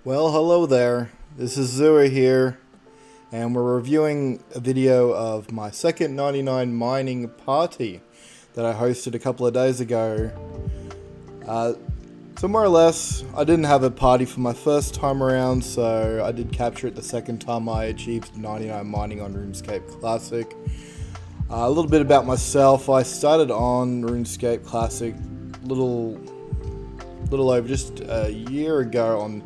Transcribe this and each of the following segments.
Well, hello there. This is Zua here, and we're reviewing a video of my second 99 mining party that I hosted a couple of days ago. So more or less, I didn't have a party for my first time around, so I did capture it the second time I achieved 99 mining on Runescape Classic. A little bit about myself. I started on Runescape Classic little over just a year ago on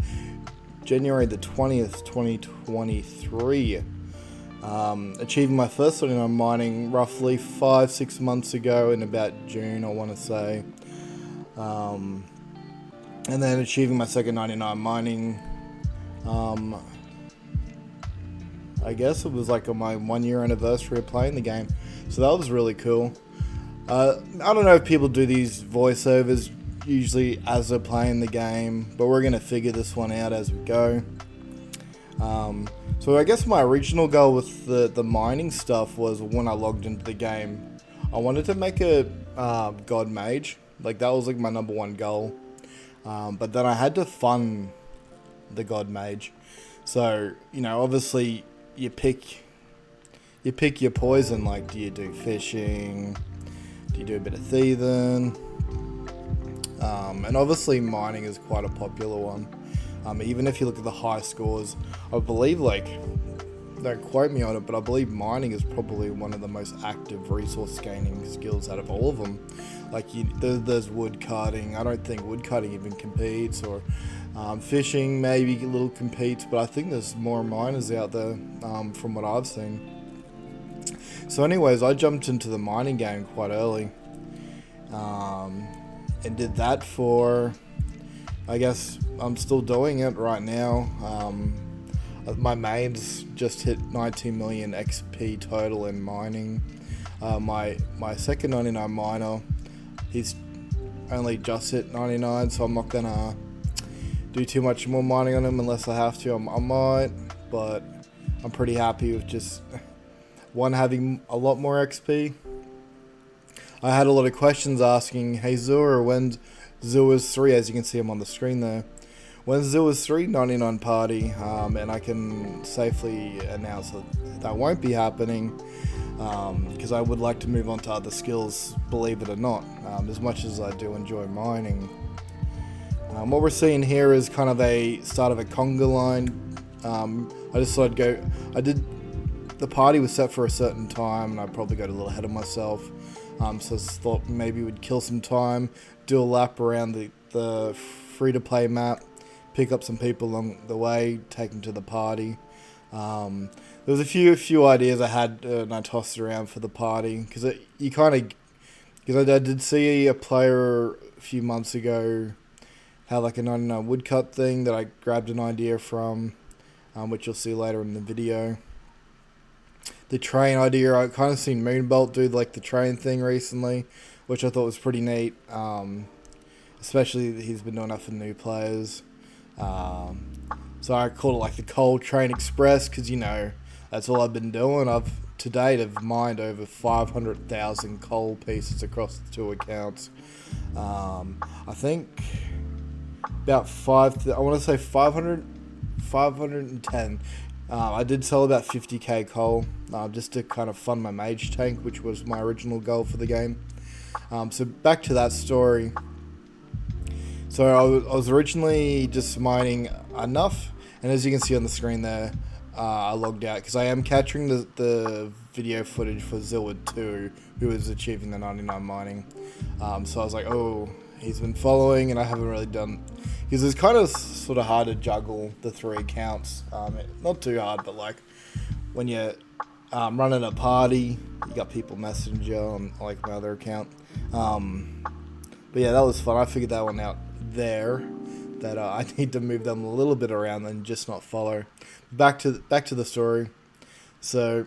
January the 20th, 2023, achieving my first 99 mining roughly 5-6 months ago in about June, I want to say, and then achieving my second 99 mining, I guess it was like on my 1 year anniversary of playing the game, so that was really cool. I don't know if people do these voiceovers usually as they're playing the game, but we're going to figure this one out as we go. So I guess my original goal with the mining stuff was when I logged into the game, I wanted to make a god mage. Like, that was like my number one goal. But then I had to fund the god mage. So, you know, obviously you pick your poison. Like, do you do fishing? Do you do a bit of thieving? And obviously mining is quite a popular one. Even if you look at the high scores, I believe, like, don't quote me on it, but I believe mining is probably one of the most active resource gaining skills out of all of them. Like, there's wood cutting. I don't think wood cutting even competes, or fishing maybe a little competes, but I think there's more miners out there from what I've seen. So anyways, I jumped into the mining game quite early. And did that for, I guess I'm still doing it right now. My main's just hit 19 million XP total in mining. My second 99 miner, he's only just hit 99, so I'm not gonna do too much more mining on him unless I have to. I might, but I'm pretty happy with just one having a lot more XP. I had a lot of questions asking, hey Zua, when's Zua's 3, as you can see him on the screen there. When's Zua's 3 99 party? And I can safely announce that won't be happening, because I would like to move on to other skills, believe it or not, as much as I do enjoy mining. What we're seeing here is kind of a start of a conga line. I just thought the party was set for a certain time, and I probably got a little ahead of myself. So I thought maybe we'd kill some time, do a lap around the free-to-play map, pick up some people along the way, take them to the party. There was a few ideas I had, and I tossed around for the party, because I did see a player a few months ago have like a 99 woodcut thing that I grabbed an idea from, which you'll see later in the video. The train idea, I kind of seen Moonbolt do like the train thing recently, which I thought was pretty neat. Especially that he's been doing that for new players. So I called it like the Coal Train Express, because, you know, that's all I've been doing. To date I've mined over 500,000 coal pieces across the two accounts. I think about 510. I did sell about 50k coal, just to kind of fund my mage tank, which was my original goal for the game. So back to that story. So I was originally just mining enough, and as you can see on the screen there, I logged out because I am capturing the video footage for Zilla 2, who is achieving the 99 mining. So I was like, oh, he's been following, and I haven't really done, because it's kind of sort of hard to juggle the 3 accounts. Not too hard, but like when you're running a party, you got people messaging you on like my other account. But yeah, that was fun. I figured that one out there, that I need to move them a little bit around and just not follow. Back to the story. So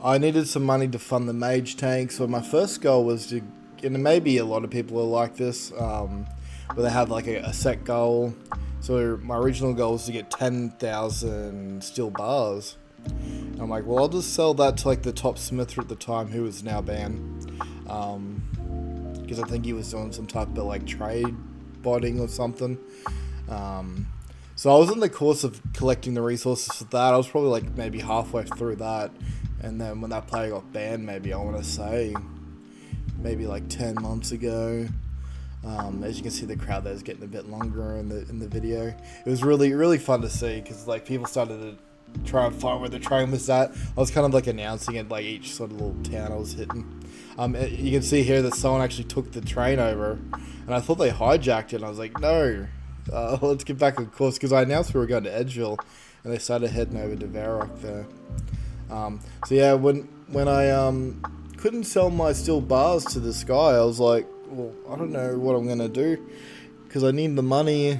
I needed some money to fund the mage tank. So my first goal was to, and maybe a lot of people are like this, where they have like a set goal. So my original goal was to get 10,000 steel bars. And I'm like, well, I'll just sell that to like the top smither at the time, who is now banned, because I think he was doing some type of like trade botting or something. So I was in the course of collecting the resources for that. I was probably like maybe halfway through that, and then when that player got banned, maybe I want to say maybe like 10 months ago. As you can see, the crowd there is getting a bit longer in the video. It was really fun to see, because like people started to try and find where the train was at. I was kind of like announcing it, like each sort of little town I was hitting. You can see here that someone actually took the train over, and I thought they hijacked it, and I was like, no, let's get back on course, because I announced we were going to Edgeville, and they started heading over to Varrock there. So yeah, when I couldn't sell my steel bars to this guy, I was like, well, I don't know what I'm gonna do, because I need the money.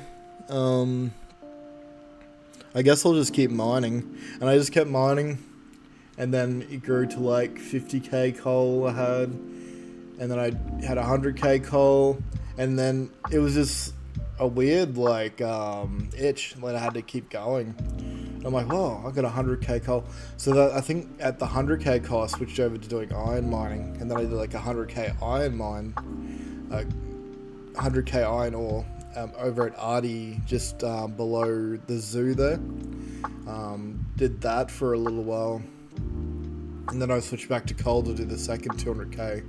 I guess I'll just keep mining, and I just kept mining, and then it grew to like 50k coal I had, and then I had 100k coal, and then it was just a weird like itch that I had to keep going. I'm like, whoa, I got 100k coal. So that, I think at the 100k coal, I switched over to doing iron mining, and then I did like 100k iron mine, 100k iron ore over at Artie, just below the zoo there. Did that for a little while, and then I switched back to coal to do the second 200k,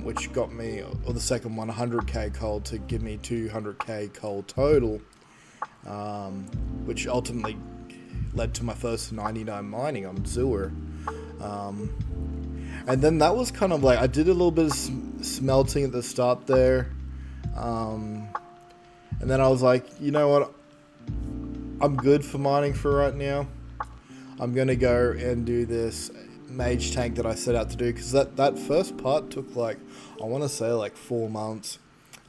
which got me, or the second one, 100k coal to give me 200k coal total, which ultimately led to my first 99 mining on Zooer. And then that was kind of like, I did a little bit of smelting at the start there, and then I was like, you know what, I'm good for mining for right now. I'm gonna go and do this mage tank that I set out to do, because that first part took like, I want to say like 4 months.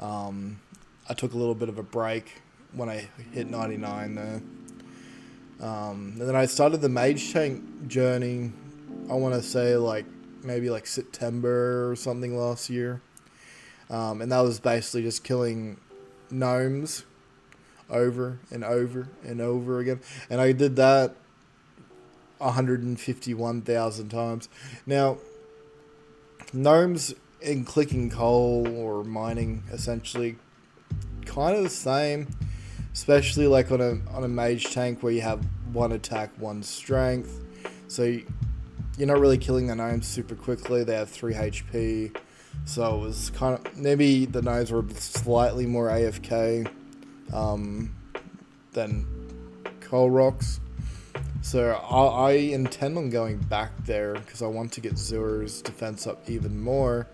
I took a little bit of a break when I hit 99 there. And then I started the mage tank journey, I want to say like maybe like September or something last year. And that was basically just killing gnomes over and over and over again. And I did that 151,000 times. Now, gnomes in clicking coal or mining, essentially kind of the same, especially like on a mage tank where you have one attack, one strength. So you're not really killing the gnomes super quickly. They have 3 HP. So it was kind of, maybe the gnomes were slightly more AFK than coal rocks. So I intend on going back there, because I want to get Zur's defense up even more.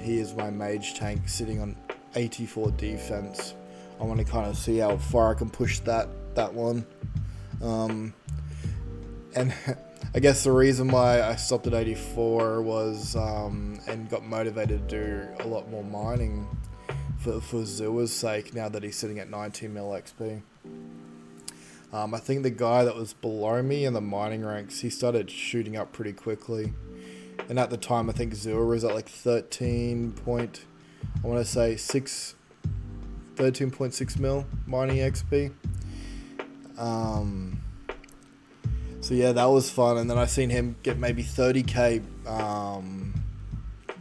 He is my mage tank sitting on 84 defense. I want to kind of see how far I can push that one. And I guess the reason why I stopped at 84 was, and got motivated to do a lot more mining for Zua's sake, now that he's sitting at 19 mil XP. I think the guy that was below me in the mining ranks, he started shooting up pretty quickly. And at the time, I think Zua was at like 13.6 mil mining XP. So yeah, that was fun. And then I seen him get maybe 30k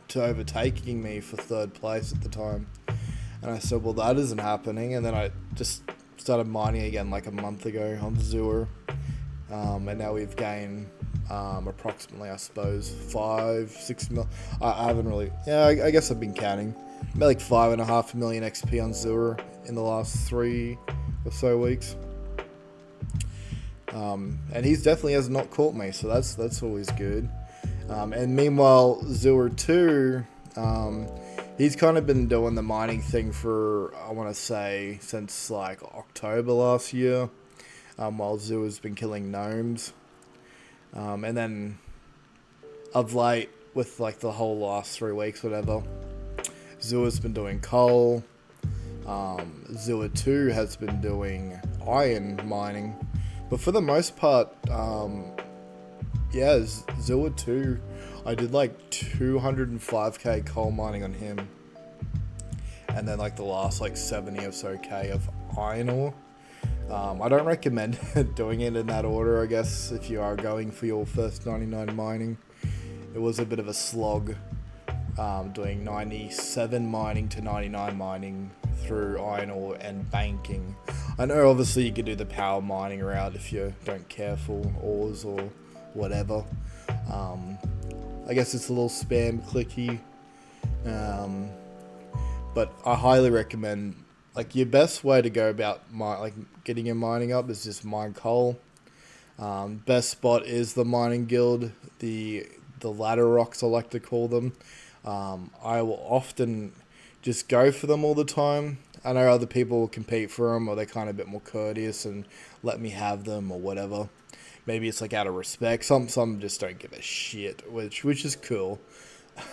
to overtaking me for 3rd place at the time. And I said, well, that isn't happening. And then I just started mining again like a month ago on Zua. And now we've gained approximately, I suppose, 5-6 mil. I haven't really, yeah, I guess I've been counting. Maybe like 5.5 million XP on Zua in the last 3 or so weeks. And he's definitely has not caught me, so that's always good. And meanwhile, Zua 2, he's kind of been doing the mining thing for, I want to say, since like October last year, while Zua's been killing gnomes. And then of late, with like the whole last 3 weeks, whatever, Zua's been doing coal. Zua 2 has been doing iron mining. But for the most part, yeah, Zua 2, I did like 205k coal mining on him. And then like the last like 70 or so k of iron ore. I don't recommend doing it in that order, I guess, if you are going for your first 99 mining. It was a bit of a slog, doing 97 mining to 99 mining through iron ore and banking. I know obviously you could do the power mining route if you don't care for ores or whatever. I guess it's a little spam clicky, but I highly recommend, like, your best way to go about getting your mining up is just mine coal. Best spot is the mining guild, the ladder rocks I like to call them. I will often just go for them all the time. I know other people will compete for them, or they're kind of a bit more courteous and let me have them or whatever. Maybe it's like out of respect. Some just don't give a shit, which is cool.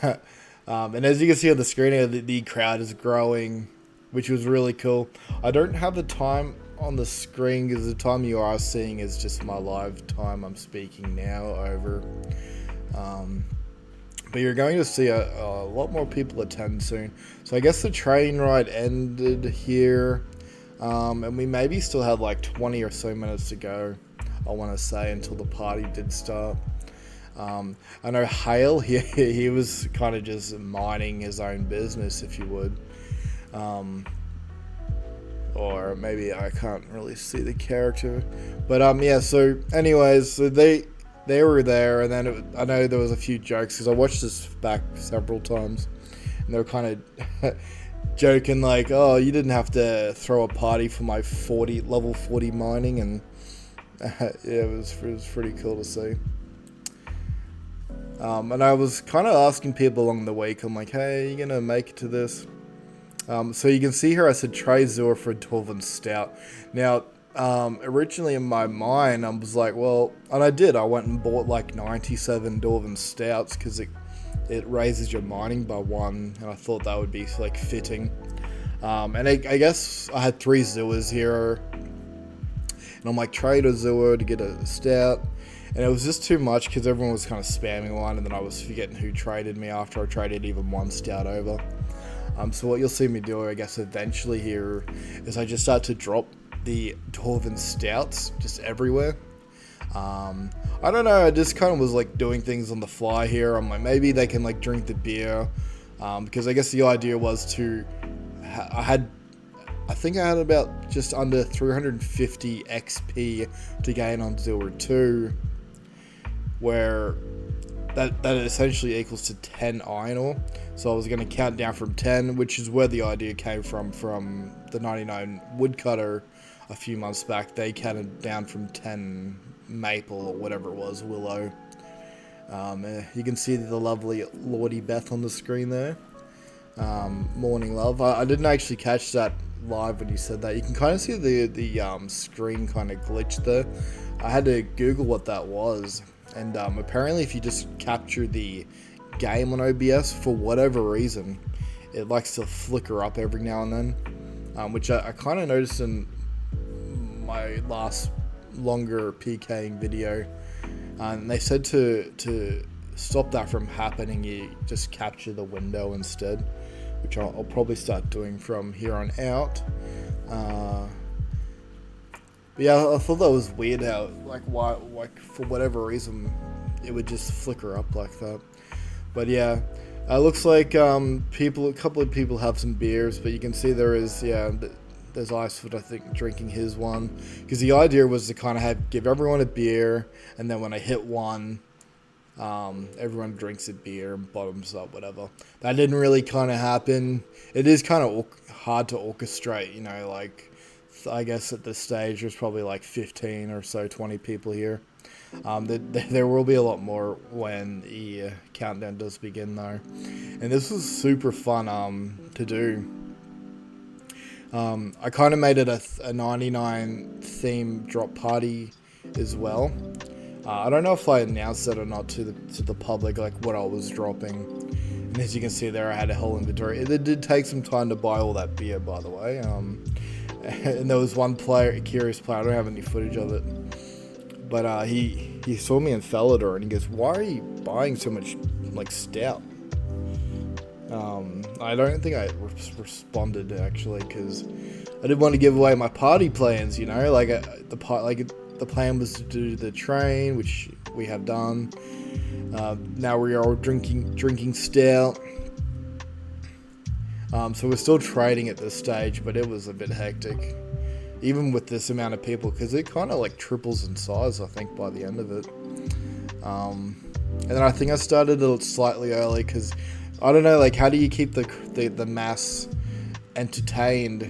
And as you can see on the screen, the crowd is growing, which was really cool. I don't have the time on the screen because the time you are seeing is just my live time I'm speaking now over. But you're going to see a lot more people attend soon. So I guess the train ride ended here. And we maybe still had like 20 or so minutes to go, I want to say, until the party did start. I know Hale, he was kind of just minding his own business, if you would. Or maybe I can't really see the character. But yeah, so anyways, so they were there, and then I know there was a few jokes, because I watched this back several times, and they were kind of joking like, oh, you didn't have to throw a party for my level 40 mining, and yeah, it was pretty cool to see. And I was kind of asking people along the week, I'm like, hey, are you going to make it to this? So you can see here I said try Zor for a Dwarven Stout. Now, originally in my mind, I was like, well, and I did. I went and bought like 97 Dwarven Stouts because it raises your mining by 1, and I thought that would be like fitting. And I guess I had 3 Zoas here, and I'm like, trade a Zoa to get a Stout. And it was just too much because everyone was kind of spamming one, and then I was forgetting who traded me after I traded even 1 Stout over. So what you'll see me do, I guess, eventually here is I just start to drop the Dwarven Stouts just everywhere. I don't know, I just kind of was like doing things on the fly here. I'm like, maybe they can like drink the beer, because I guess the idea was to, I think I had about just under 350 XP to gain on Zora 2, where that essentially equals to 10 iron ore. So I was going to count down from 10, which is where the idea came from the 99 woodcutter a few months back. They counted down from 10 maple or whatever it was, willow. You can see the lovely Lordy Beth on the screen there. Morning love. I didn't actually catch that live when you said that. You can kind of see the screen kind of glitched there. I had to Google what that was, and apparently if you just capture the game on OBS, for whatever reason, it likes to flicker up every now and then, which I kind of noticed in my last longer PKing video, and they said to stop that from happening, you just capture the window instead, which I'll probably start doing from here on out. But yeah, I thought that was weird how, why, for whatever reason, it would just flicker up like that. But yeah, looks like a couple of people have some beers, but you can see there's Icefoot, I think, drinking his one, because the idea was to kind of give everyone a beer, and then when I hit 1, everyone drinks a beer and bottoms up, whatever. That didn't really kind of happen. It is kind of hard to orchestrate, you know, like, I guess at this stage there's probably like 15 or so, 20 people here. There will be a lot more when the countdown does begin though. And this was super fun to do. I kind of made it a 99 theme drop party as well. I don't know if I announced it or not to the public, like what I was dropping. And as you can see there, I had a whole inventory. It did take some time to buy all that beer, by the way. And there was one curious player, I don't have any footage of it, but he saw me in Felidor and he goes, why are you buying so much like stout? I don't think I responded actually, because I didn't want to give away my party plans, you know, like the plan was to do the train, which we have done. Now we are drinking stout. So we're still trading at this stage, but it was a bit hectic, even with this amount of people, because it kind of like triples in size, I think, by the end of it. And then I think I started it slightly early, because I don't know, like, how do you keep the mass entertained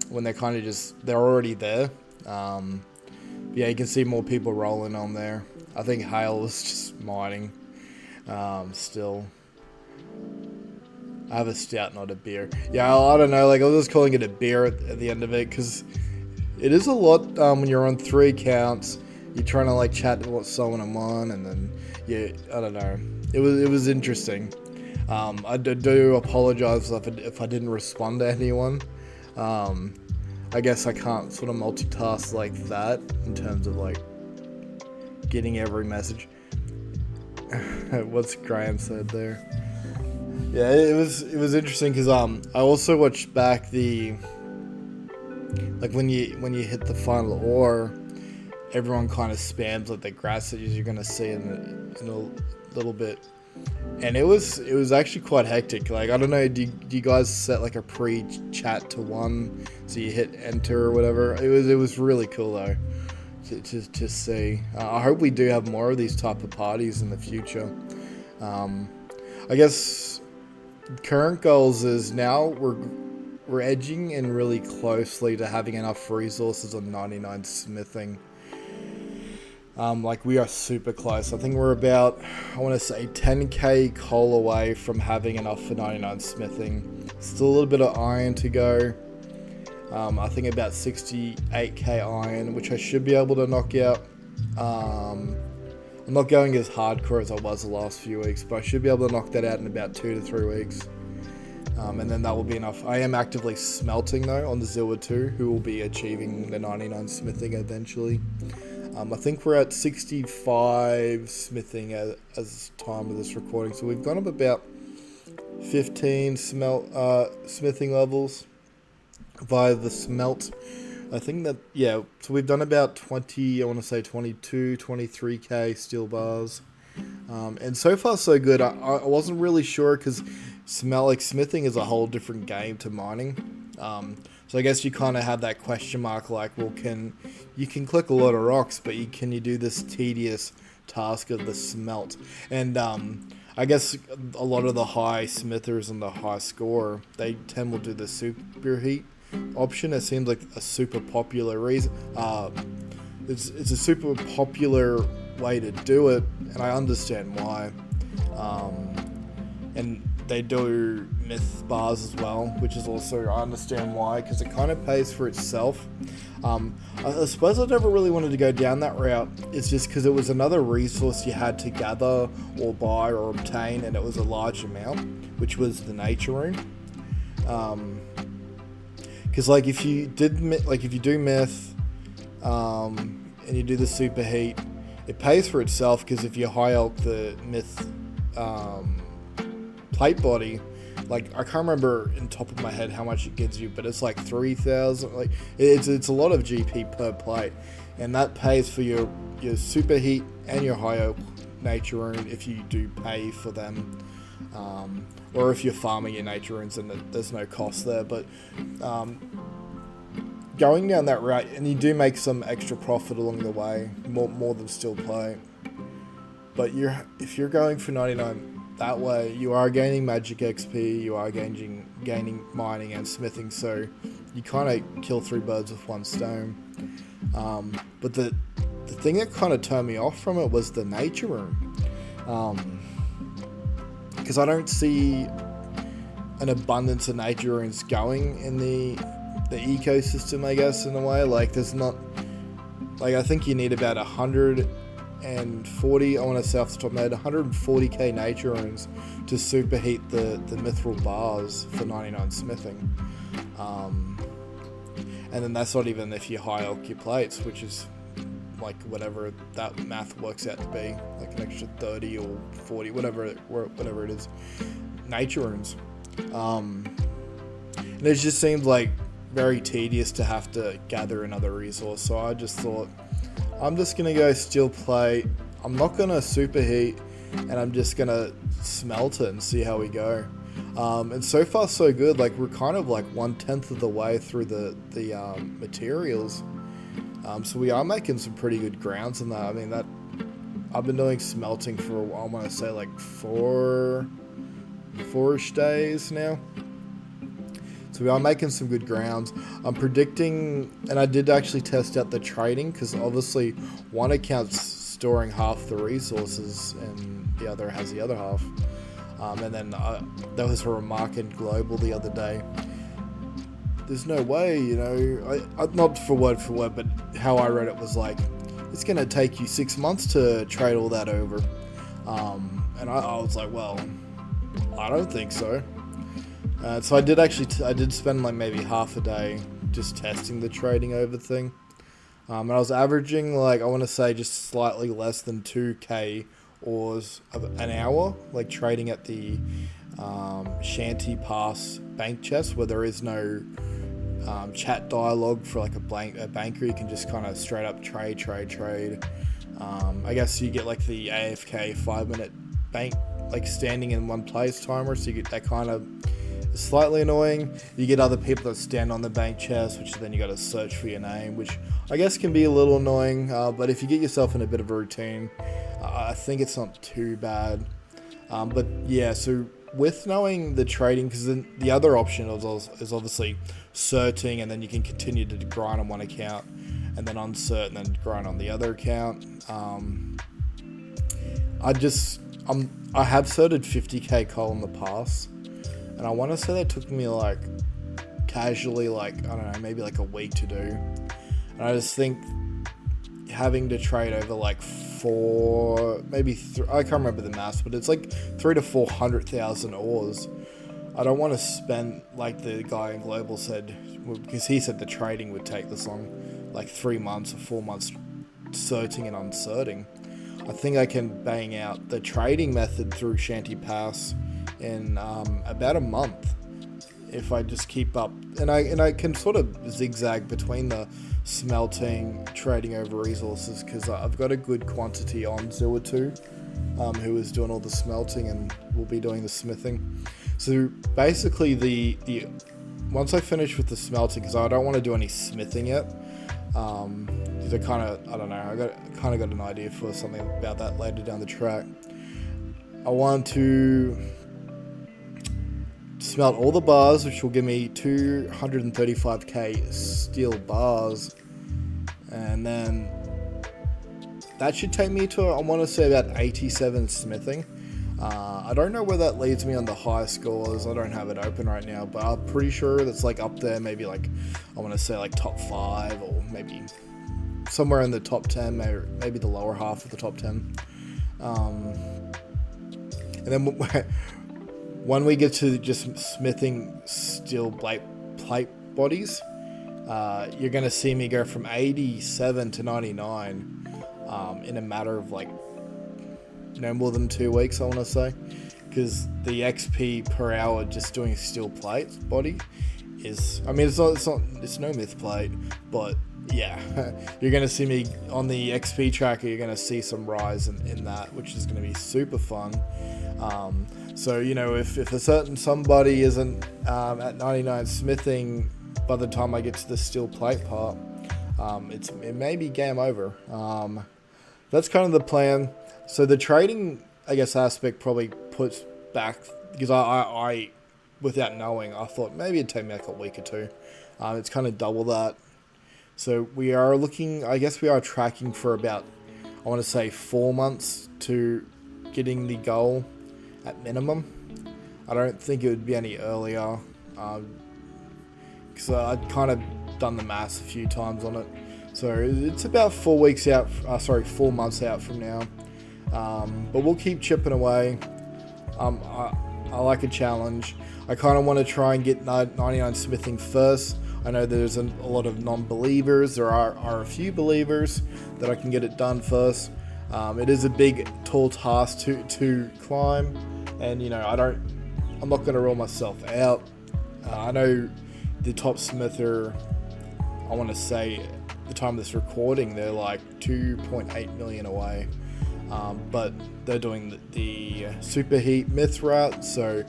when they're kind of they're already there? Yeah, you can see more people rolling on there. I think Hale was just mining still. I have a stout, not a beer. Yeah, I don't know, like, I was just calling it a beer at the end of it, because it is a lot when you're on 3 accounts. You're trying to, like, chat with someone on one, and then, yeah, I don't know. It was interesting. I do apologize if I didn't respond to anyone. I guess I can't sort of multitask like that in terms of, like, getting every message. What's Graham said there? Yeah, it was interesting, because I also watched back the, like, when you hit the final ore, everyone kind of spams like the grass that you're gonna see in a little bit, and it was actually quite hectic. Like, I don't know, do you guys set like a pre-chat to 1, so you hit enter or whatever? It was really cool though to see. I hope we do have more of these type of parties in the future. I guess current goals is now we're edging in really closely to having enough resources on 99 smithing. Like, we are super close. I think we're about, I want to say, 10k coal away from having enough for 99 smithing. Still a little bit of iron to go. I think about 68k iron, which I should be able to knock out. I'm not going as hardcore as I was the last few weeks, but I should be able to knock that out in about 2 to 3 weeks. And then that will be enough. I am actively smelting though on the Zilla 2, who will be achieving the 99 smithing eventually. I think we're at 65 smithing as time of this recording, so we've gone up about 15 smithing levels via the smelt. I think that, yeah, so we've done about 20, I want to say 22, 23k steel bars. And so far so good. I wasn't really sure, because smithing is a whole different game to mining. So I guess you kind of have that question mark, like, well, you can click a lot of rocks, but can you do this tedious task of the smelt? And I guess a lot of the high smithers and the high score, they tend to do the superheat option. It seems like a super popular reason. It's a super popular way to do it, and I understand why. And they do myth bars as well, which is also, I understand why, because it kind of pays for itself. I suppose I never really wanted to go down that route. It's just because it was another resource you had to gather or buy or obtain, and it was a large amount, which was the nature rune. Because like, if you do myth, and you do the superheat, it pays for itself, because if you high elk the myth plate body, like, I can't remember in top of my head how much it gives you, but it's like 3,000. Like, it's a lot of GP per plate, and that pays for your superheat and your high elk nature rune if you do pay for them, or if you're farming your nature runes and there's no cost there. But going down that route, and you do make some extra profit along the way, more than still play. But if you're going for 99 that way, you are gaining magic XP, you are gaining mining and smithing, so you kind of kill 3 birds with 1 stone. But the thing that kind of turned me off from it was the nature rune, because I don't see an abundance of nature runes going in the ecosystem, I guess, in a way. Like, there's not, like, I think you need about 140, I want to say off the top of my head, 140k nature runes to superheat the mithril bars for 99 smithing. And then that's not even if you high elk your plates, which is like whatever that math works out to be, like an extra 30 or 40, whatever it is, nature runes. And it just seems like very tedious to have to gather another resource, so I just thought, I'm just gonna go steel plate, I'm not gonna superheat, and I'm just gonna smelt it and see how we go. And so far so good. Like, we're kind of like 1/10 of the way through the materials. So we are making some pretty good grounds in that. I mean, that I've been doing smelting for, I want to say, like four-ish days now. So we are making some good grounds. I'm predicting, and I did actually test out the trading, because obviously one account's storing half the resources and the other has the other half. And then there was a remark in Global the other day. There's no way, you know, I not for word, but how I read it was like, it's going to take you 6 months to trade all that over. And I was like, well, I don't think so. So I did spend like maybe half a day just testing the trading over thing. And I was averaging, like, I want to say just slightly less than 2k ores an hour, like trading at the Shanty Pass bank chest, where there is no chat dialogue for like a banker. You can just kind of straight up trade. I guess you get like the AFK 5-minute bank, like standing in one place timer, so you get that kind of slightly annoying. You get other people that stand on the bank chest, which then you got to search for your name, which I guess can be a little annoying, but if you get yourself in a bit of a routine, I think it's not too bad. But yeah, so with knowing the trading, because then the other option is obviously certing, and then you can continue to grind on one account and then uncert and then grind on the other account. I have certed 50k coal in the past, and I want to say that took me like casually, like, I don't know, maybe like a week to do. And I just think having to trade over like I can't remember the maths, but it's like 300,000 to 400,000 ores. I don't want to spend, like the guy in Global said, because he said the trading would take this long, like 3 months or 4 months certing and uncerting. I think I can bang out the trading method through Shanty Pass in about a month if I just keep up, and I can sort of zigzag between the smelting, trading over resources, because I've got a good quantity on Zua2, who is doing all the smelting and will be doing the smithing. So basically, the once I finish with the smelting, because I don't want to do any smithing yet, because I don't know, I kind of got an idea for something about that later down the track. I want to smelt all the bars, which will give me 235k steel bars, and then that should take me to, I want to say, about 87 smithing. I don't know where that leads me on the high scores. I don't have it open right now, but I'm pretty sure that's like up there, maybe like, I want to say like top 5, or maybe somewhere in the top 10, maybe the lower half of the top 10. And then when we get to just smithing steel plate bodies, you're going to see me go from 87 to 99 in a matter of like no more than 2 weeks, I want to say, because the XP per hour just doing steel plate body is, I mean, it's no myth plate, but yeah, you're going to see me on the XP tracker. You're going to see some rise in that, which is going to be super fun. So, you know, if a certain somebody isn't at 99 smithing by the time I get to the steel plate part, it may be game over. That's kind of the plan. So the trading, I guess, aspect probably puts back, because I without knowing, I thought maybe it'd take me like a week or two. It's kind of double that. So we are looking, I guess we are tracking for about, I want to say 4 months to getting the goal at minimum. I don't think it would be any earlier, because I'd kind of done the maths a few times on it. So it's about 4 months out from now. But we'll keep chipping away. I like a challenge. I kind of want to try and get 99 smithing first. I know there's a lot of non-believers. There are a few believers that I can get it done first. It is a big, tall task to climb, and you know, I'm not going to rule myself out. I know the top smither, I want to say, at the time of this recording, they're like 2.8 million away. But they're doing the superheat myth route, so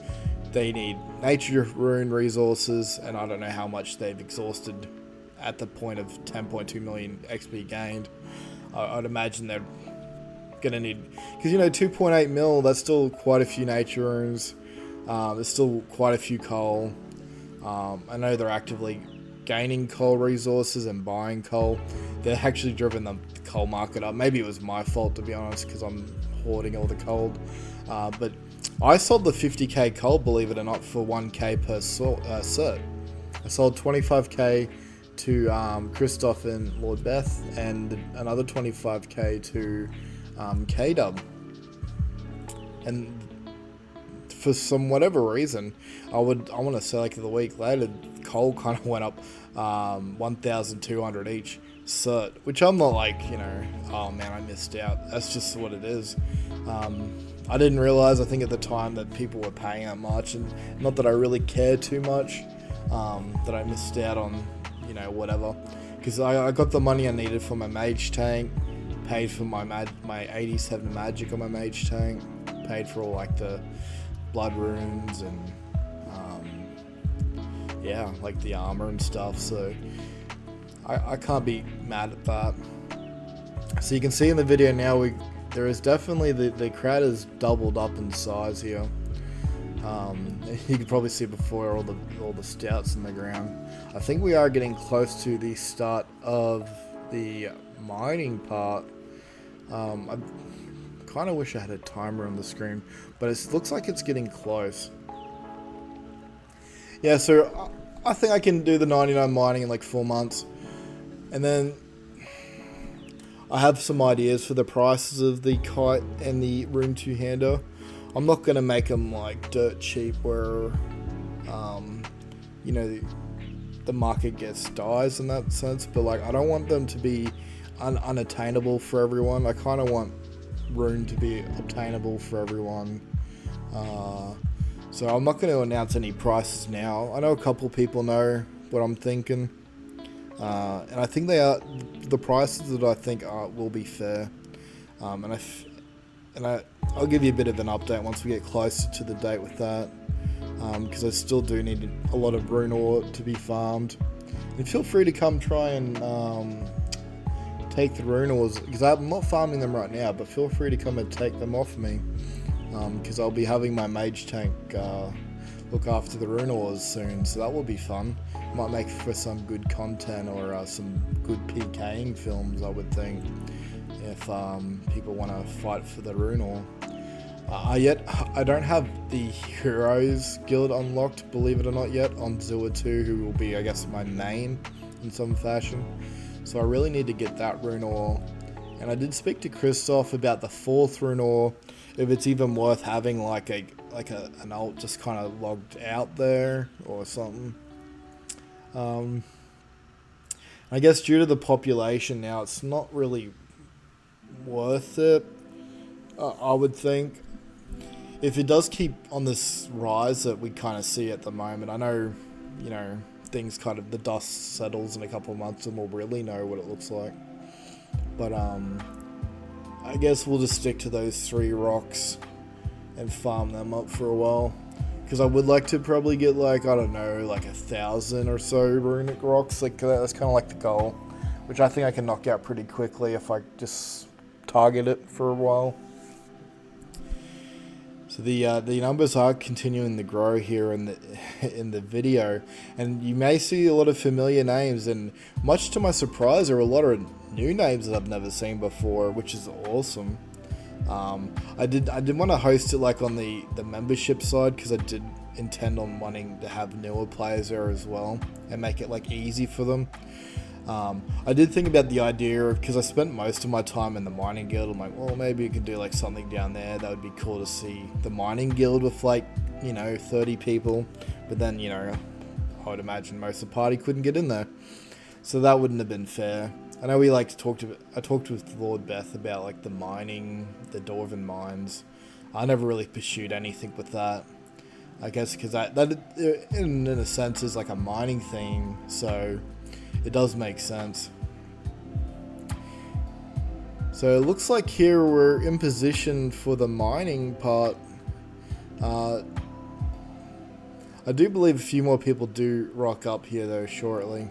they need nature rune resources, and I don't know how much they've exhausted at the point of 10.2 million XP gained. I'd imagine they're gonna need, because 2.8 mil, that's still quite a few nature runes. There's still quite a few coal. I know they're actively gaining coal resources and buying coal. They're actually driven the coal market up. Maybe it was my fault, to be honest, because I'm hoarding all the coal. But I sold the 50k coal, believe it or not, for 1k per cert. I sold 25k to Christoph and Lord Beth, and another 25k to K-Dub. And for some whatever reason, I want to say like the week later, coal kind of went up 1,200 each cert, which I'm not like, oh man, I missed out. That's just what it is. I didn't realize, I think at the time, that people were paying that much, and not that I really care too much, that I missed out on, whatever. Because I got the money I needed for my mage tank, paid for my 87 magic on my mage tank, paid for all like the blood runes and yeah, like the armor and stuff, so I can't be mad at that. So you can see in the video now, there is definitely the crowd has doubled up in size here. You could probably see before all the stouts in the ground. I think we are getting close to the start of the mining part. I kind of wish I had a timer on the screen, but it looks like it's getting close. Yeah, so I think I can do the 99 mining in like 4 months, and then I have some ideas for the prices of the kite and the rune two-hander. I'm not going to make them like dirt cheap where, the market dies in that sense, but like I don't want them to be unattainable for everyone. I kind of want rune to be obtainable for everyone. So I'm not going to announce any prices now. I know a couple people know what I'm thinking, and I think the prices that I think will be fair. I'll give you a bit of an update once we get closer to the date with that, because I still do need a lot of rune ore to be farmed. And feel free to come try and take the rune ores, because I'm not farming them right now, but feel free to come and take them off me, because I'll be having my mage tank look after the rune ores soon, so that will be fun. Might make for some good content, or some good PKing films, I would think, if people want to fight for the rune ore. I don't have the Heroes Guild unlocked, believe it or not, yet on Zua 2, who will be, I guess, my main in some fashion. So I really need to get that rune ore. And I did speak to Christoph about the 4th rune ore, if it's even worth having like an alt just kind of logged out there or something. I guess due to the population now, it's not really worth it, I would think. If it does keep on this rise that we kind of see at the moment, I know, things kind of, the dust settles in a couple of months and we'll really know what it looks like. But I guess we'll just stick to those 3 rocks and farm them up for a while. Because I would like to probably get like, I don't know, like 1,000 or so runic rocks. Like that's kind of like the goal, which I think I can knock out pretty quickly if I just target it for a while. So the numbers are continuing to grow here in the video, and you may see a lot of familiar names, and much to my surprise, there are a lot of new names that I've never seen before, which is awesome. I did want to host it like on the membership side, because I did intend on wanting to have newer players there as well and make it like easy for them. I did think about the idea of, because I spent most of my time in the mining guild, I'm like, well, maybe you could do like something down there. That would be cool to see the mining guild with like, 30 people. But then, I would imagine most of the party couldn't get in there. So that wouldn't have been fair. I know I talked with Lord Beth about like the mining, the Dwarven mines. I never really pursued anything with that. I guess because that in a sense is like a mining theme, so it does make sense. So it looks like here we're in position for the mining part. I do believe a few more people do rock up here though shortly.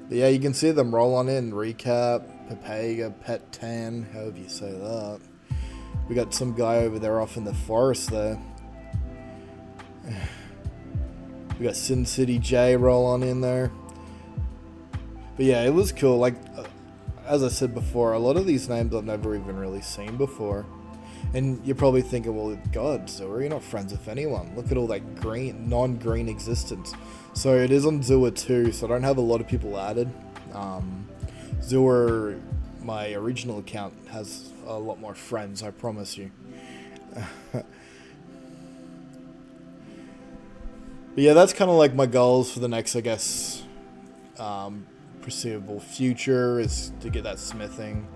But yeah, you can see them roll on in. Recap, Papega, Pet Tan, however you say that. We got some guy over there off in the forest there. We got Sin City J roll on in there. But yeah, it was cool. Like, as I said before, a lot of these names I've never even really seen before. And you're probably thinking, well, God, Zua, you're not friends with anyone. Look at all that green, non-green existence. So it is on Zua too, so I don't have a lot of people added. Zua, my original account, has a lot more friends, I promise you. But yeah, that's kind of like my goals for the next, I guess, foreseeable future is to get that smithing.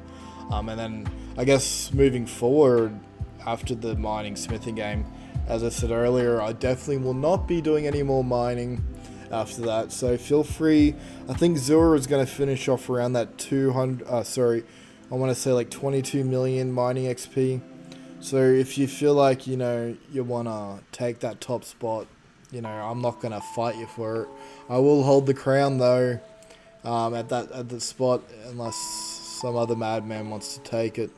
And then, I guess, moving forward after the mining smithing game, as I said earlier, I definitely will not be doing any more mining after that. So feel free. I think Zura is going to finish off around that 22 million mining XP. So if you feel like, you know, you want to take that top spot, you know, I'm not going to fight you for it. I will hold the crown though, at the spot, unless some other madman wants to take it.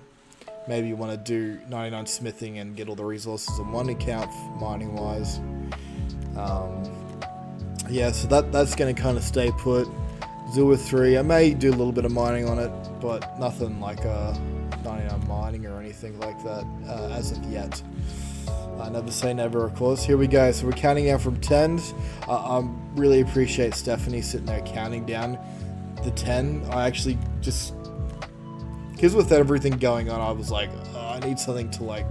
Maybe you want to do 99 smithing and get all the resources on one account mining wise. Yeah, so that's going to kind of stay put. Zua 3, I may do a little bit of mining on it, but nothing like 99 mining or anything like that as of yet. Never say never, of course. Here we go. So we're counting down from 10. I really appreciate Stephanie sitting there counting down the 10. I actually just... because with everything going on, I was like, oh, I need something to like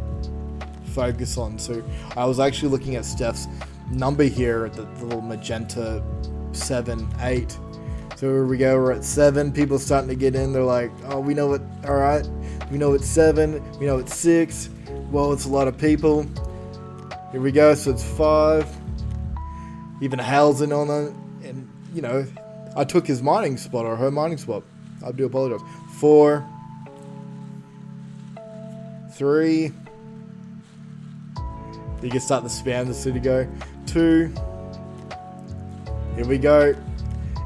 focus on. So I was actually looking at Steph's number here, the little magenta 7, 8. So here we go, we're at 7. People starting to get in. They're like, oh, we know it. All right, we know it's 7. We know it's 6. Well, it's a lot of people. Here we go. So it's 5. Even Hal's in on it, and you know, I took his mining spot or her mining spot. I do apologize. 4. 3. You can start to spam the city go. 2. Here we go.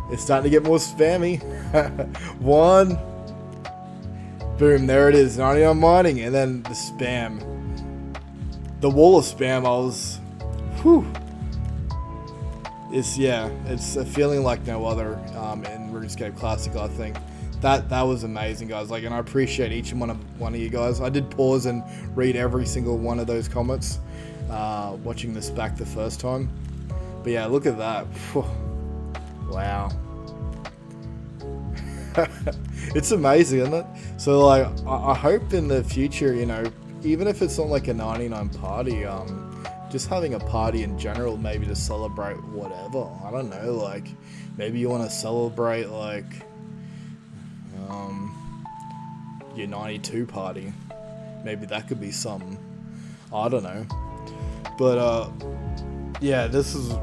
It's starting to get more spammy. 1. Boom, there it is. 99 mining, and then the spam. The wall of spam, I was... whew. It's a feeling like no other in Runescape Classic, I think. That was amazing, guys. Like, and I appreciate each and one of you guys. I did pause and read every single one of those comments, watching this back the first time. But yeah, look at that. Whew. Wow. It's amazing, isn't it? So like, I hope in the future, you know, even if it's not like a 99 party, just having a party in general, maybe to celebrate whatever. I don't know, like, maybe you want to celebrate like your 92 party. Maybe that could be something. I don't know. But yeah, this is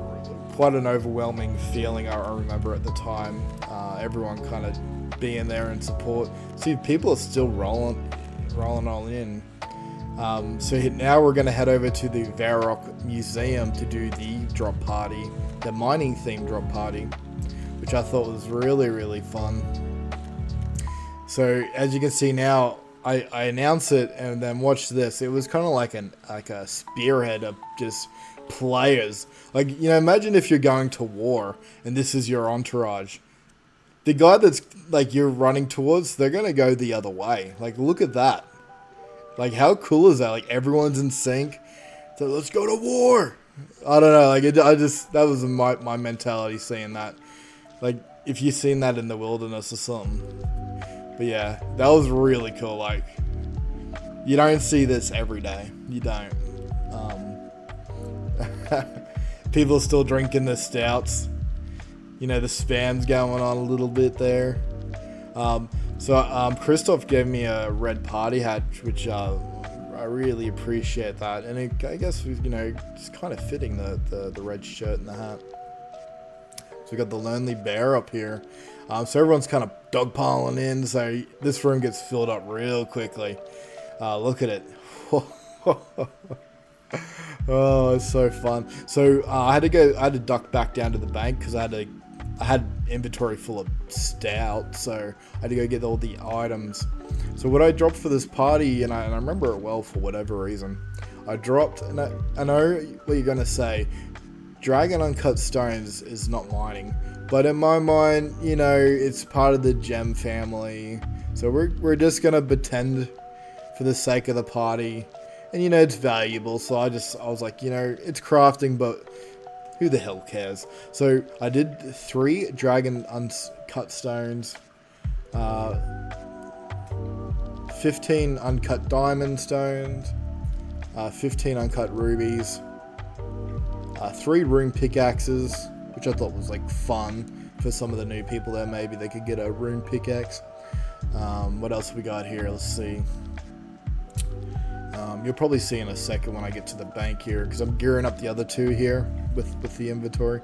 quite an overwhelming feeling. I remember at the time, everyone kind of being there in support. See, people are still rolling on in. So now we're going to head over to the Varrock Museum to do the drop party, the mining themed drop party, which I thought was really, really fun. So as you can see now, I announce it and then watch this. It was kind of like a spearhead of just players. Like, you know, imagine if you're going to war and this is your entourage. The guy that's like you're running towards, they're going to go the other way. Like, look at that. Like, how cool is that? Like, everyone's in sync. So let's go to war. I don't know. Like, that was my mentality seeing that. Like, if you've seen that in the wilderness or something. But yeah, that was really cool. Like, you don't see this every day. You don't. People are still drinking the stouts. You know, the spam's going on a little bit there. So Christoph gave me a red party hat, which I really appreciate that. And I guess, you know, it's kind of fitting the red shirt and the hat. So we got the Lonely Bear up here. So everyone's kind of dogpiling in, so this room gets filled up real quickly. Look at it. Oh, it's so fun. So I had to duck back down to the bank because I had inventory full of stout, so I had to go get all the items. So what I dropped for this party, and I remember it well for whatever reason, I dropped, and I know what you're gonna say, dragon uncut stones is not mining, but in my mind, you know, it's part of the gem family, so we're just gonna pretend for the sake of the party. And you know, it's valuable, so I was like, you know, it's crafting, but who the hell cares? So I did 3 dragon uncut stones, 15 uncut diamond stones, 15 uncut rubies, 3 rune pickaxes, which I thought was like fun for some of the new people there. Maybe they could get a rune pickaxe. What else we got here? Let's see. You'll probably see in a second when I get to the bank here, because I'm gearing up the other 2 here with the inventory.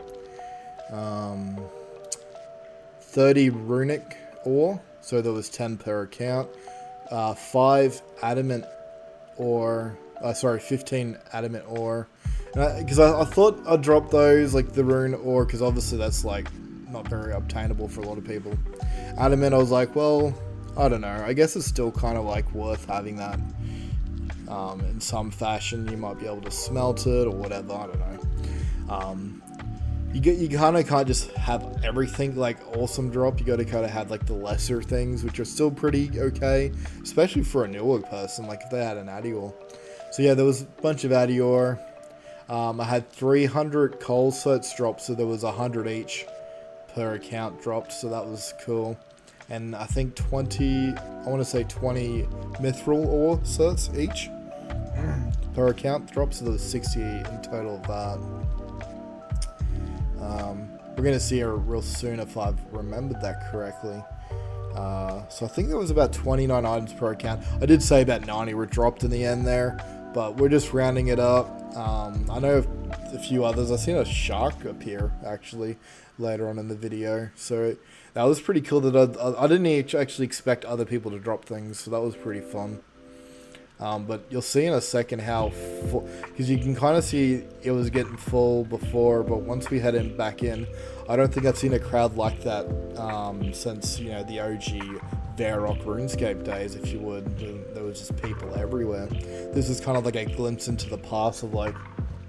30 runic ore, so there was 10 per account. 5 adamant ore, 15 adamant ore. Because I thought I'd drop those, like the rune ore, because obviously that's like not very obtainable for a lot of people. Adamant, I was like, well, I don't know. I guess it's still kind of like worth having that. In some fashion, you might be able to smelt it or whatever. I don't know. You kind of can't just have everything like awesome drop. You got to kind of have like the lesser things, which are still pretty okay, especially for a newer person. Like if they had an addy ore. So yeah, there was a bunch of addy ore. I had 300 coal certs dropped, so there was 100 each per account dropped. So that was cool. And I think 20 mithril ore certs each per account drop, so there was 60 in total of that. We're going to see her real soon if I've remembered that correctly. So I think there was about 29 items per account. I did say about 90 were dropped in the end there, but we're just rounding it up. I know a few others. I've seen a shark appear actually later on in the video, so that was pretty cool. That I didn't actually expect other people to drop things, so that was pretty fun. But you'll see in a second how full, because you can kind of see it was getting full before, but once we head back in, I don't think I've seen a crowd like that since, you know, the OG Varrock RuneScape days, if you would. There was just people everywhere. This is kind of like a glimpse into the past of like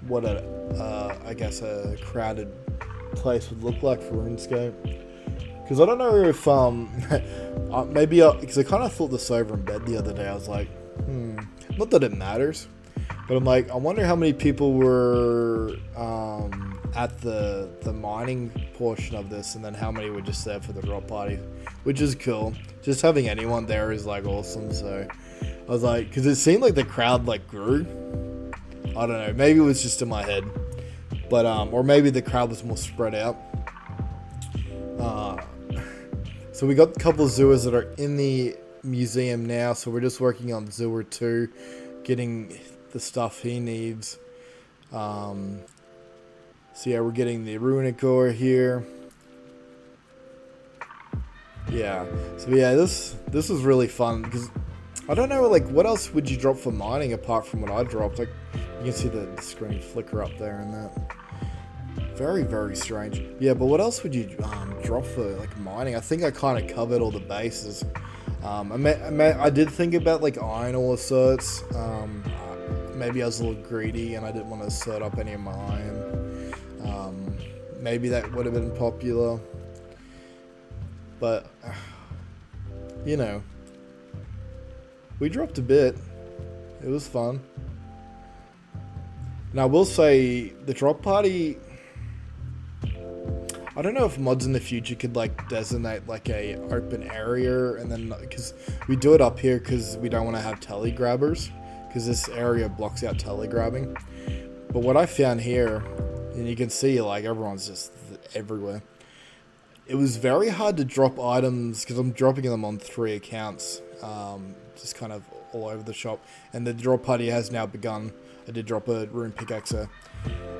what I guess a crowded place would look like for RuneScape. Because I don't know if maybe because I kind of thought this over in bed the other day. I was like, not that it matters, but I'm like, I wonder how many people were at the mining portion of this, and then how many were just there for the drop party, which is cool. Just having anyone there is like awesome. So I was like, because it seemed like the crowd like grew. I don't know, maybe it was just in my head, but or maybe the crowd was more spread out. So we got a couple of Zewers that are in the museum now, so we're just working on Zewer 2, getting the stuff he needs. So yeah, we're getting the runic ore here. Yeah, so yeah, this was really fun, because I don't know, like, what else would you drop for mining apart from what I dropped? Like, you can see the screen flicker up there and that. Very, very strange. Yeah, but what else would you drop for like mining? I think I kind of covered all the bases. I did think about like iron ore certs. Maybe I was a little greedy and I didn't want to cert up any of my iron. Maybe that would have been popular. But, you know, we dropped a bit. It was fun. Now, I will say the drop party, I don't know if mods in the future could like designate like a open area, and then because we do it up here because we don't want to have tele grabbers, because this area blocks out tele grabbing. But what I found here, and you can see like everyone's just everywhere. It was very hard to drop items because I'm dropping them on 3 accounts, just kind of all over the shop, and the drop party has now begun. I did drop a rune pickaxe there.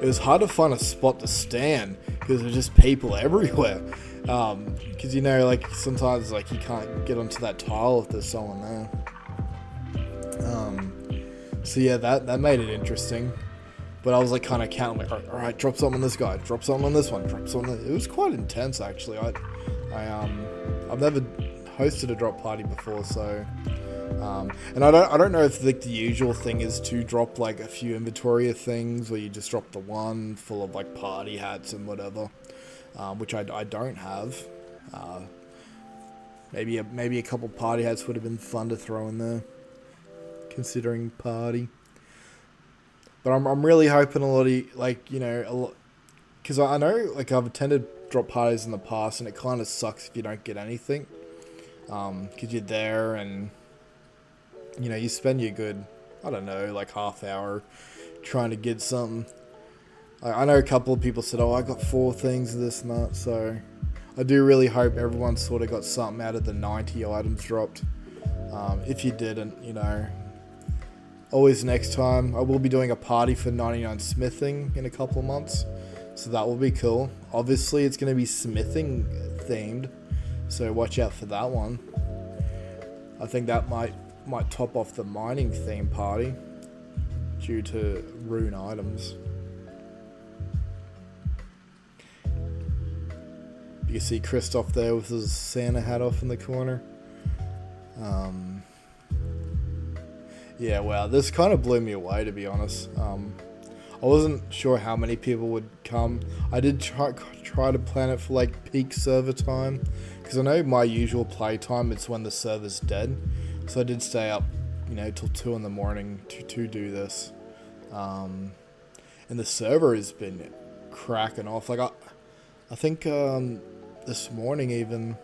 It was hard to find a spot to stand because there's just people everywhere. Because, you know, like sometimes like you can't get onto that tile if there's someone there. So yeah, that made it interesting. But I was like kind of counting, like, all right, drop something on this guy, drop something on this one, drop something. It was quite intense actually. I've never hosted a drop party before, so and I don't know if like the usual thing is to drop like a few inventory of things, where you just drop the one full of like party hats and whatever, which I don't have. Maybe a couple party hats would have been fun to throw in there, considering party. But I'm really hoping a lot of, like, you know, because I know, like, I've attended drop parties in the past, and it kind of sucks if you don't get anything, because you're there and, you know, you spend your good, I don't know, like half hour trying to get something. I know a couple of people said, oh, I got 4 things, this and that, so I do really hope everyone sort of got something out of the 90 items dropped. If you didn't, you know, always next time. I will be doing a party for 99 smithing in a couple of months, so that will be cool. Obviously, it's going to be smithing themed, so watch out for that one. I think that might top off the mining theme party due to rune items. You can see Christoph there with his Santa hat off in the corner. Yeah, wow, this kind of blew me away, to be honest. I wasn't sure how many people would come. I did try to plan it for like peak server time, because I know my usual play time, it's when the server's dead. So I did stay up, you know, till 2 in the morning to do this. And the server has been cracking off. Like I think this morning even,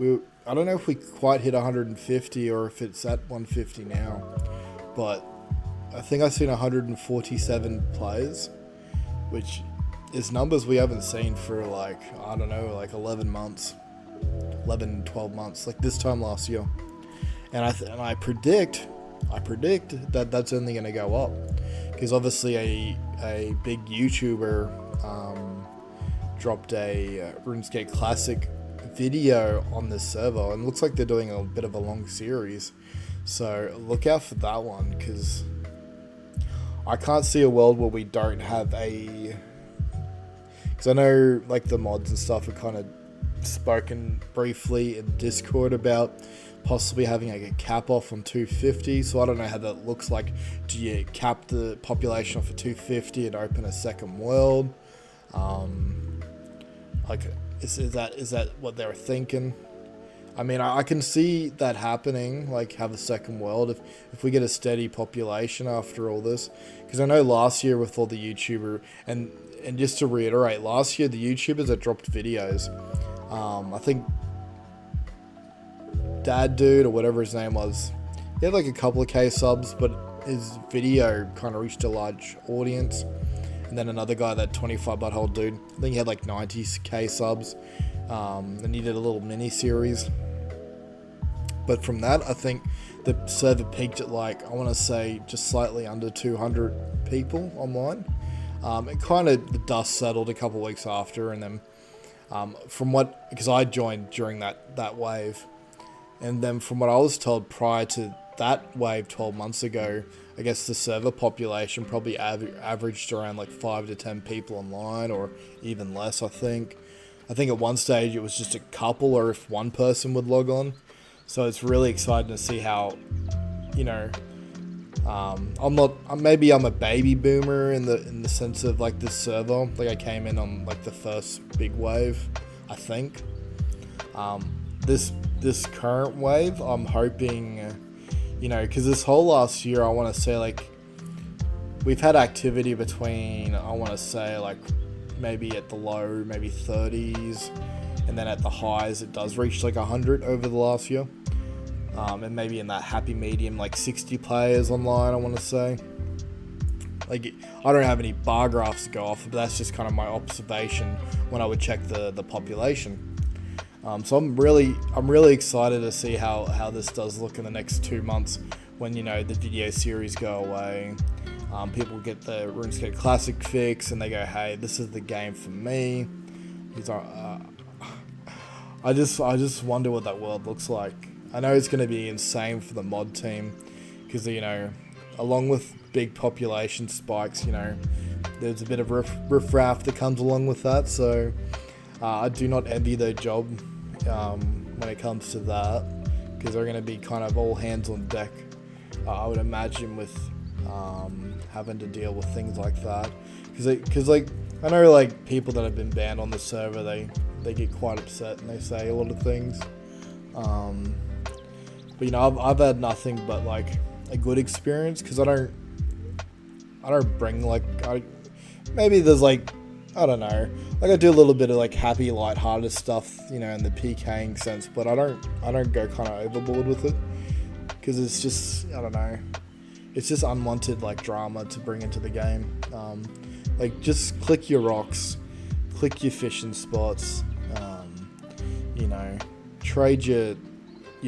I don't know if we quite hit 150 or if it's at 150 now, but I think I've seen 147 players, which is numbers we haven't seen for like, I don't know, like 11 months, 11, 12 months, like this time last year. And I predict that that's only going to go up, because obviously a big YouTuber dropped a Runescape Classic video on this server, and it looks like they're doing a bit of a long series, so look out for that one, because I can't see a world where we don't have a, because I know like the mods and stuff are kind of spoken briefly in Discord about possibly having like a cap off on 250, so I don't know how that looks like. Do you cap the population off at 250 and open a second world? Like, is that what they were thinking? I mean, I can see that happening, like have a second world if we get a steady population after all this. Because I know last year with all the YouTuber, and just to reiterate, last year the YouTubers that dropped videos, I think Dad Dude or whatever his name was, he had like a couple of K subs, but his video kind of reached a large audience. And then another guy, that 25 butthole dude, I think he had like 90k subs. And he did a little mini series. But from that, I think the server peaked at like, I want to say just slightly under 200 people online. It kind of, the dust settled a couple of weeks after, and then because I joined during that wave, and then from what I was told prior to that wave 12 months ago, I guess the server population probably averaged around like 5 to 10 people online, or even less. I think at one stage it was just a couple, or if one person would log on. So it's really exciting to see how, you know, maybe I'm a baby boomer in the sense of like this server. Like I came in on like the first big wave, I think. This current wave, I'm hoping, you know, because this whole last year, I want to say like we've had activity between, I want to say like maybe at the low, maybe 30s, and then at the highs it does reach like 100 over the last year. And maybe in that happy medium, like 60 players online, I want to say. Like, I don't have any bar graphs to go off, but that's just kind of my observation when I would check the population. So I'm really excited to see how this does look in the next 2 months, when, you know, the video series go away. People get the RuneScape Classic fix, and they go, hey, this is the game for me. I just wonder what that world looks like. I know it's going to be insane for the mod team, because, you know, along with big population spikes, you know, there's a bit of riffraff that comes along with that. So I do not envy their job when it comes to that, because they're going to be kind of all hands on deck, I would imagine, with having to deal with things like that. Because like, I know like people that have been banned on the server, they get quite upset and they say a lot of things. But you know, I've had nothing but like a good experience, because I don't bring like, maybe there's like, I don't know, like I do a little bit of like happy, light-hearted stuff, you know, in the PKing sense, but I don't go kind of overboard with it, because it's just, I don't know, it's just unwanted like drama to bring into the game. Like, just click your rocks, click your fishing spots, you know, trade your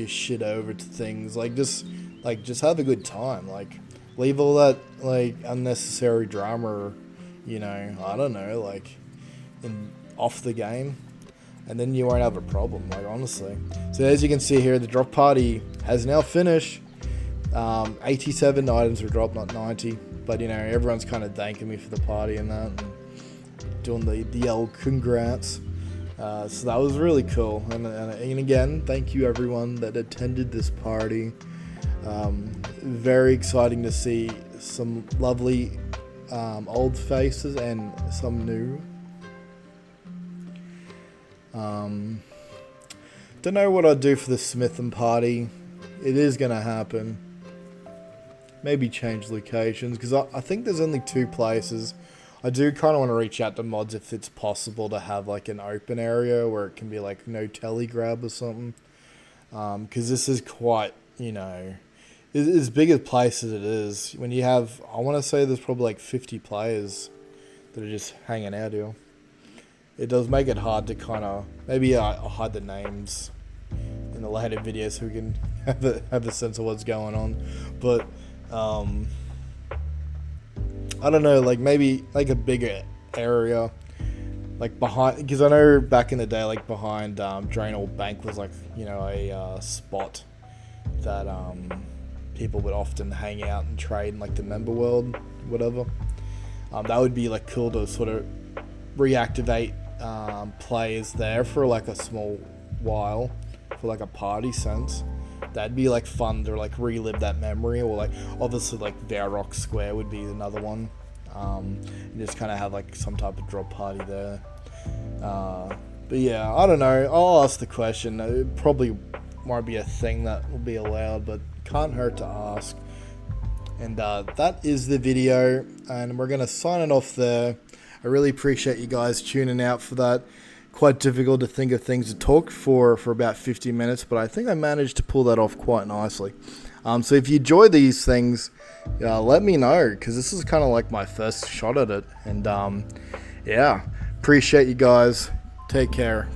shit over to things, just have a good time, like leave all that like unnecessary drama, or, you know, I don't know, like off the game, and then you won't have a problem, like, honestly. So as you can see here, the drop party has now finished. 87 items were dropped, not 90, but you know, everyone's kind of thanking me for the party and that, and doing the old congrats. So that was really cool, and again, thank you everyone that attended this party. Very exciting to see some lovely old faces and some new. Don't know what I'd do for the Smitham party. It is gonna happen. Maybe change locations, because I think there's only 2 places. I do kind of want to reach out to mods if it's possible to have like an open area where it can be like no telegrab or something. Because this is quite, you know, as big a place as it is. When you have, I want to say there's probably like 50 players that are just hanging out here. It does make it hard to kind of, maybe I'll hide the names in the later video so we can have a sense of what's going on. But I don't know, like maybe like a bigger area, like behind, because I know back in the day, like behind Draenor Bank was like, you know, a spot that people would often hang out and trade in, like the member world, whatever. That would be like cool to sort of reactivate players there for like a small while, for like a party sense. That'd be like fun to like relive that memory, or like obviously like Varrock Square would be another one. And just kind of have like some type of drop party there. But yeah, I don't know. I'll ask the question. It probably might be a thing that will be allowed, but can't hurt to ask. And that is the video, and we're gonna sign it off there. I really appreciate you guys tuning out for that. Quite difficult to think of things to talk for about 50 minutes, but I think I managed to pull that off quite nicely. So if you enjoy these things, let me know, because this is kind of like my first shot at it. And yeah, appreciate you guys. Take care.